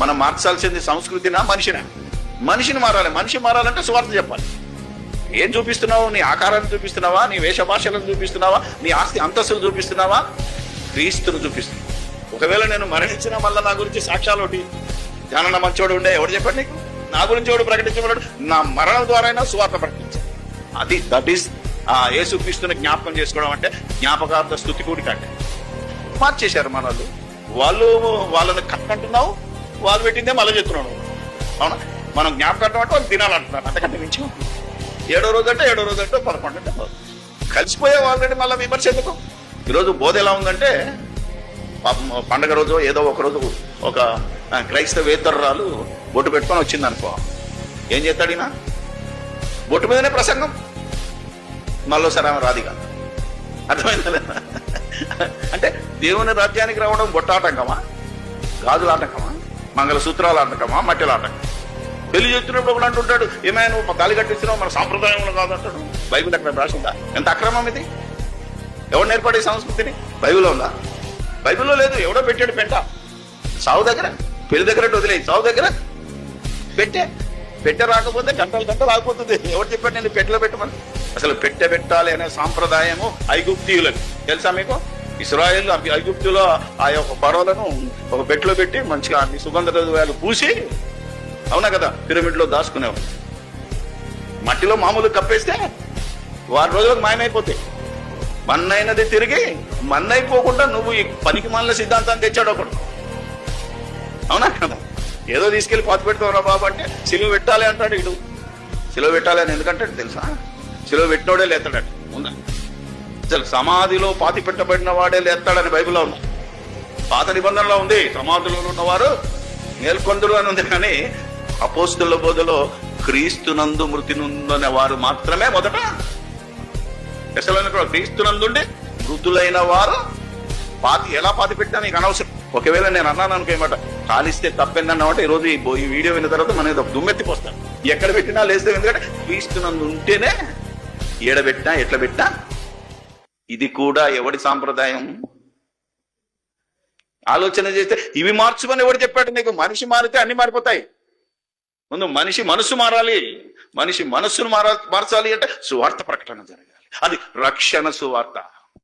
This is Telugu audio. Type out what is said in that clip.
మనం మార్చాల్సింది సంస్కృతినా మనిషినా? మనిషిని మారాలి. మనిషి మారాలంటే సువార్త చెప్పాలి. ఏం చూపిస్తున్నావు? నీ ఆకారాన్ని చూపిస్తున్నావా? నీ వేషభాషలను చూపిస్తున్నావా? నీ ఆస్తి అంతస్తులు చూపిస్తున్నావా? క్రీస్తును చూపిస్తున్నావు. ఒకవేళ నేను మరణించినా మళ్ళీ నా గురించి సాక్ష్యాలు ఒకటి జానన్న మంచోడు ఉండే ఎవడు చెప్పాడు నీకు? నా గురించి ఎవడు ప్రకటించబడాడు? నా మరణం ద్వారా అయినా సువార్త ప్రకటించాలి. అది దట్ ఈస్ యేసుక్రీస్తుని జ్ఞాపకం చేసుకోవడం అంటే జ్ఞాపకార్థ స్తుతి కూడి కంటే. మార్చేశారు మన వాళ్ళని కట్టంటున్నావు, వాళ్ళు పెట్టిందే మళ్ళీ చెప్తున్నాడు. అవునా? మనం జ్ఞాపకం అంటే వాళ్ళు తినాలంటున్నారు, అంతకంటే మించి. 7వ రోజు అంటే 11 అంటే కలిసిపోయే వాళ్ళని మళ్ళీ విమర్శ ఎందుకు? ఈరోజు బోధ ఎలా ఉందంటే, పండగ రోజు ఏదో ఒక రోజు ఒక క్రైస్తవేతరురాలు బొట్టు పెట్టుకొని వచ్చింది అనుకో, ఏం చేస్తాడు ఈయన? బొట్టు మీదనే ప్రసంగం. మళ్ళీసారి ఆమె రాదిగా. అర్థమైందా? అంటే దేవుని రాజ్యానికి రావడం బొట్టాటంకమా, గాజుల ఆటంకమా, మంగళసూత్రాల ఆటంకమా, మట్టెల ఆటంకం? పెళ్లి చేస్తున్నప్పుడు ఒకడు అంటుంటాడు, ఏమైనా నువ్వు తాళి కట్టిస్తున్నావు, మన సాంప్రదాయంలో కాదంటాడు. బైబిల్ అక్కడ రాసిందా? ఎంత అక్రమం ఇది! ఎవడు నేర్పడే సంస్కృతిని? బైబిల్లో ఉందా? బైబిల్లో లేదు. ఎవడో పెట్టాడు పెంట. సావు దగ్గర, పెళ్లి దగ్గర వదిలేదు, సావు దగ్గర పెట్టె రాకపోతే గంటలు ఆగిపోతుంది. ఎవరు చెప్పాడు నేను పెట్టెలో పెట్టమని? అసలు పెట్టాలి అనే సాంప్రదాయము ఐగుప్తీయులకు తెలుసా మీకు? ఇశ్రాయేల్ ఐగుప్తులో ఆ యొక్క పడవలను ఒక పెట్టెలో పెట్టి మంచిగా అన్ని సుగంధ ద్రవ్యాలు పూసి, అవునా కదా, పిరమిడ్ లో దాచుకునేవారు. మట్టిలో మామూలు కప్పేస్తే 6 రోజులకు మాయమైపోతాయి. మన్నైనది తిరిగి మన్నైపోకుండా నువ్వు ఈ పనికి మాలిన సిద్ధాంతాన్ని తెచ్చాడు ఒకడు. అవునా కదా? ఏదో తీసుకెళ్లి పాతి పెడతావురా బాబు అంటే సిలువ పెట్టాలి అంటాడు ఇడు. సిలువ పెట్టాలి అని ఎందుకంటే తెలుసా? సిలువ పెట్టినోడే లేస్తాడట. ఉందా? అసలు సమాధిలో పాతి పెట్టబడిన వాడే లేస్తాడని బైబిల్లో ఉంది. పాత నిబంధనలో ఉంది సమాధిలో ఉన్నవారు మేల్కొందురు అని ఉంది. కానీ అపోస్తుల బోధలో క్రీస్తునందు మృతి నొందిన వారు మాత్రమే మొదట క్రీస్తునందుండి మృతులైన వారు ఎలా పాతి పెట్టినా నీకు అనవసరం. ఒకవేళ నేను అన్నాను అనుకోమాట కాలిస్తే తప్పిందన్నమాట, ఈరోజు ఈ వీడియో విన్న తర్వాత మనం దుమ్మెత్తిపోస్తాను. ఎక్కడ పెట్టినా లేస్తే, ఎందుకంటే క్రీస్తునందు ఉంటేనే ఏడబెట్టినా ఎట్లా పెట్టినా. ఇది కూడా ఎవడి సాంప్రదాయం? ఆలోచన చేస్తే ఇవి మార్చుమని ఎవడు చెప్పాడు నీకు? మనిషి మారితే అన్ని మారిపోతాయి. ముందు మనిషి మనస్సు మారాలి. మనిషి మనస్సును మార్చాలి అంటే సువార్త ప్రకటన జరగాలి. అది రక్షణ సువార్త.